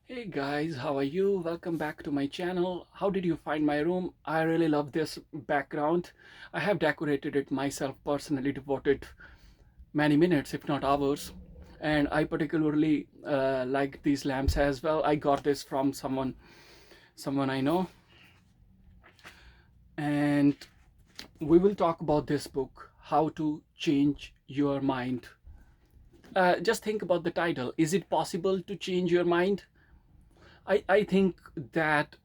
Hey guys, how are you? Welcome back to my channel. How did you find my room? I really love this background. I have decorated it myself, personally devoted many minutes, if not hours. And I particularly like these lamps as well. I got this from someone I know. And we will talk about this book, How to Change Your Mind. Just think about the title. Is it possible to change your mind? I think that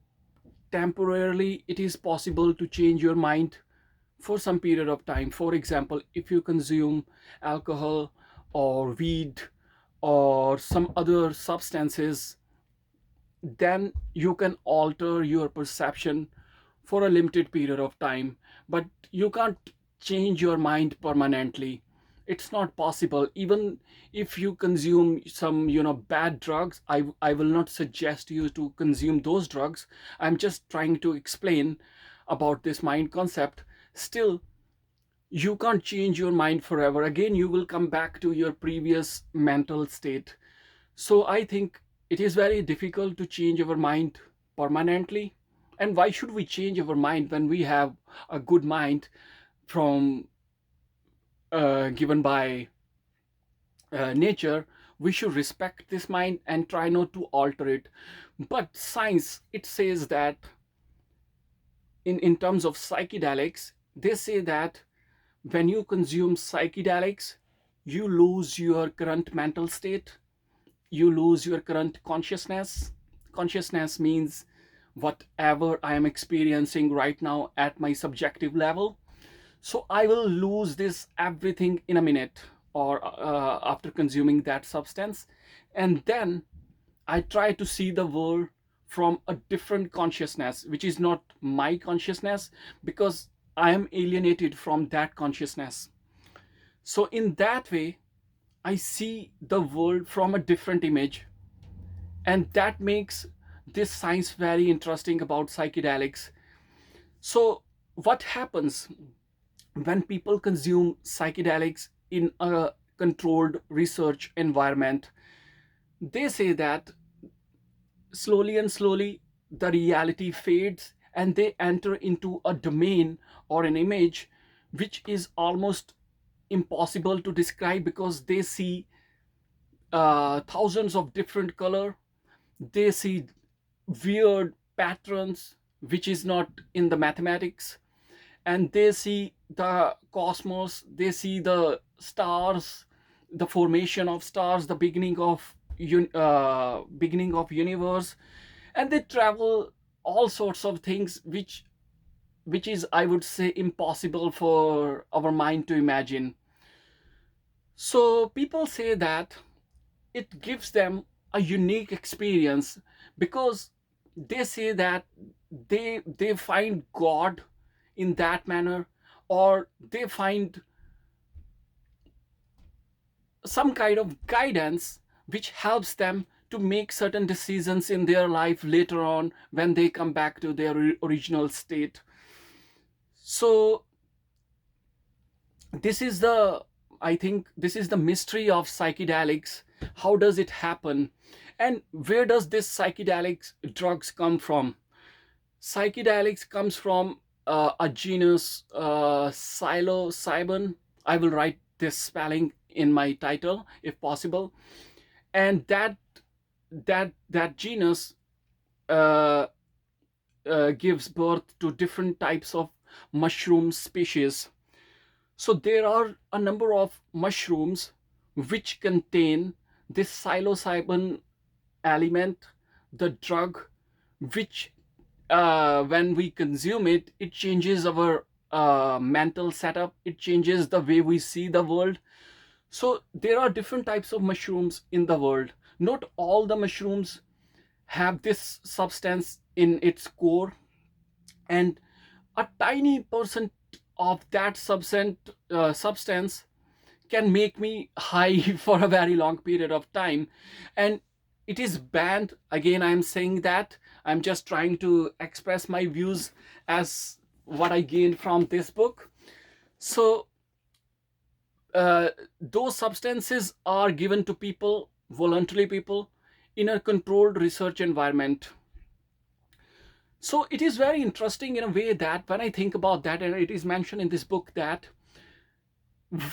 temporarily it is possible to change your mind for some period of time. For example, if you consume alcohol or weed or some other substances, then you can alter your perception for a limited period of time, but you can't change your mind permanently. It's not possible. Even if you consume some bad drugs, I will not suggest you to consume those drugs. I'm just trying to explain about this mind concept. Still, you can't change your mind forever. Again, you will come back to your previous mental state. So I think it is very difficult to change our mind permanently. And why should we change our mind when we have a good mind from given by nature? We should respect this mind and try not to alter it. But science, it says that in terms of psychedelics, they say that when you consume psychedelics, you lose your current mental state, you lose your current consciousness. Consciousness means whatever I am experiencing right now at my subjective level. So I will lose this everything in a minute, or after consuming that substance. And then I try to see the world from a different consciousness, which is not my consciousness, because I am alienated from that consciousness. So in that way, I see the world from a different image. And that makes this science very interesting about psychedelics. So what happens when people consume psychedelics in a controlled research environment? They say that slowly and slowly the reality fades and they enter into a domain or an image which is almost impossible to describe, because they see thousands of different color. They see weird patterns which is not in the mathematics, and they see the cosmos, they see the stars, the formation of stars, the beginning of universe. And they travel all sorts of things which is, I would say, impossible for our mind to imagine. So people say that it gives them a unique experience, because they say that they find god in that manner, or they find some kind of guidance which helps them to make certain decisions in their life later on when they come back to their original state. So this is the, I think this is the mystery of psychedelics. How does it happen, and where does this psychedelics drugs come from? Psychedelics comes from a genus, psilocybin. I will write this spelling in my title if possible. And that genus uh, gives birth to different types of mushroom species. So there are a number of mushrooms which contain this psilocybin element, the drug, which when we consume it, it changes our mental setup, it changes the way we see the world. So there are different types of mushrooms in the world. Not all the mushrooms have this substance in its core, and a tiny percent of that substance can make me high for a very long period of time. And it is banned. Again, I'm saying that I'm just trying to express my views as what I gained from this book. So those substances are given to people voluntarily, people, in a controlled research environment. So it is very interesting in a way that when I think about that, and it is mentioned in this book that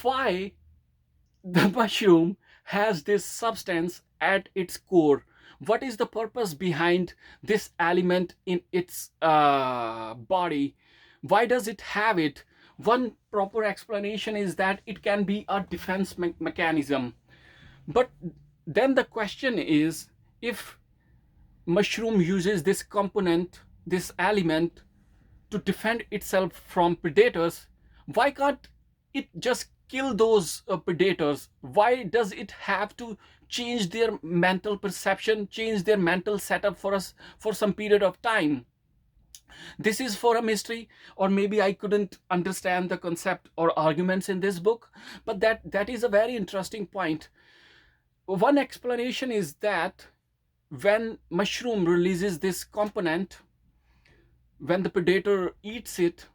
why the mushroom has this substance at its core. What is the purpose behind this element in its body? Why does it have it? One proper explanation is that it can be a defense mechanism. But then the question is, if mushroom uses this component, this element, to defend itself from predators, why can't it just kill those predators? Why does it have to change their mental perception, change their mental setup for us for some period of time? This is for a mystery, or maybe I couldn't understand the concept or arguments in this book, but that is a very interesting point. One explanation is that when mushroom releases this component, when the predator eats it,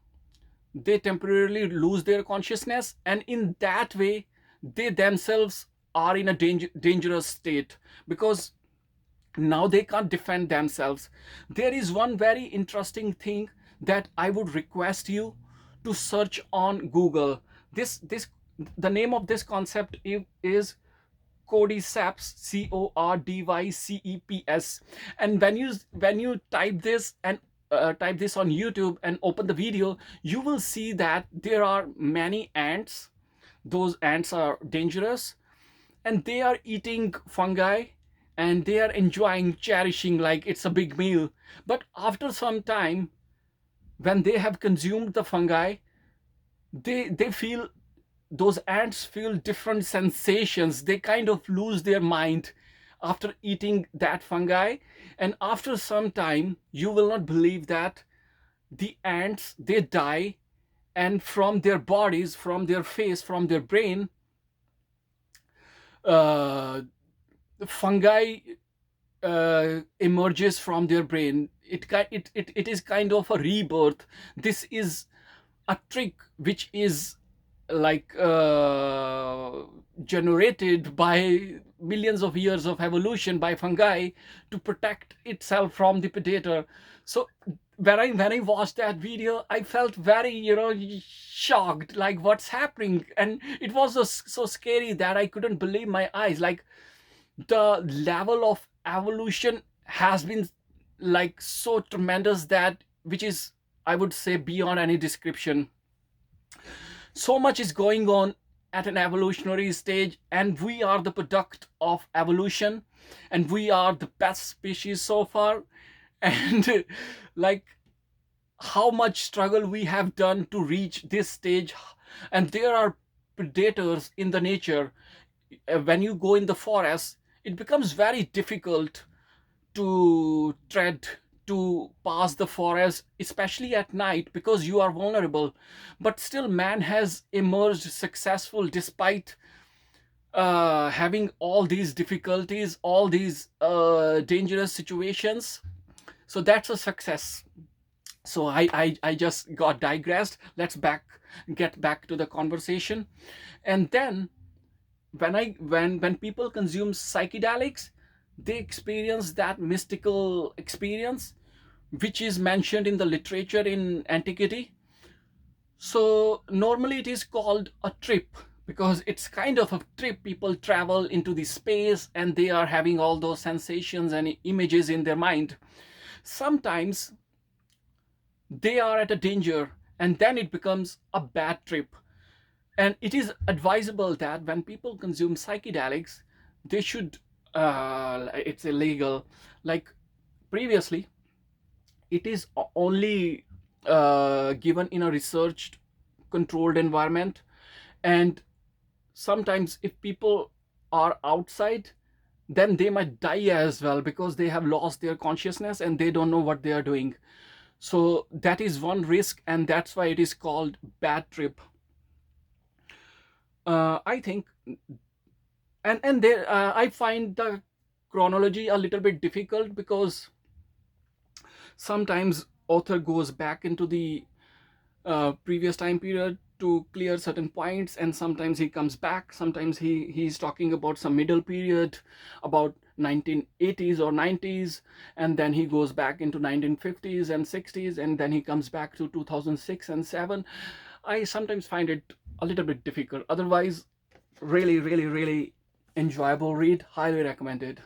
they temporarily lose their consciousness, and in that way they themselves are in a dangerous state, because now they can't defend themselves. There is one very interesting thing that I would request you to search on Google. This The name of this concept is cordyceps, cordyceps. And when you type this and type this on YouTube and open the video, you will see that there are many ants. Those ants are dangerous, and they are eating fungi, and they are enjoying, cherishing like it's a big meal. But after some time, when they have consumed the fungi, they feel, those ants feel different sensations. They kind of lose their mind after eating that fungi. And after some time, you will not believe that the ants, they die, and from their bodies, from their face, from their brain, uh, fungi emerges from their brain. It is kind of a rebirth. This is a trick which is like generated by millions of years of evolution by fungi to protect itself from the predator. So when I watched that video, I felt very, shocked, like what's happening. And it was so scary that I couldn't believe my eyes. Like, the level of evolution has been like so tremendous, that which is, I would say, beyond any description. So much is going on at an evolutionary stage, and we are the product of evolution, and we are the best species so far. And like, how much struggle we have done to reach this stage. And there are predators in the nature. When you go in the forest, it becomes very difficult to tread, to pass the forest, especially at night, because you are vulnerable. But still, man has emerged successful despite having all these difficulties, all these dangerous situations. So that's a success. So I just got digressed. Let's get back to the conversation. And then, when people consume psychedelics, they experience that mystical experience which is mentioned in the literature in antiquity. So normally it is called a trip, because it's kind of a trip. People travel into the space, and they are having all those sensations and images in their mind. Sometimes they are at a danger, and then it becomes a bad trip. And it is advisable that when people consume psychedelics, they should, it's illegal. Like, previously, it is only given in a researched, controlled environment. And sometimes if people are outside, then they might die as well, because they have lost their consciousness and they don't know what they are doing. So that is one risk, and that's why it is called bad trip. I think. And there, I find the chronology a little bit difficult, because sometimes author goes back into the previous time period to clear certain points, and sometimes he comes back. Sometimes he's talking about some middle period, about 1980s or 90s, and then he goes back into 1950s and 60s, and then he comes back to 2006 and 7. I sometimes find it a little bit difficult. Otherwise, really, really, really enjoyable read. Highly recommended.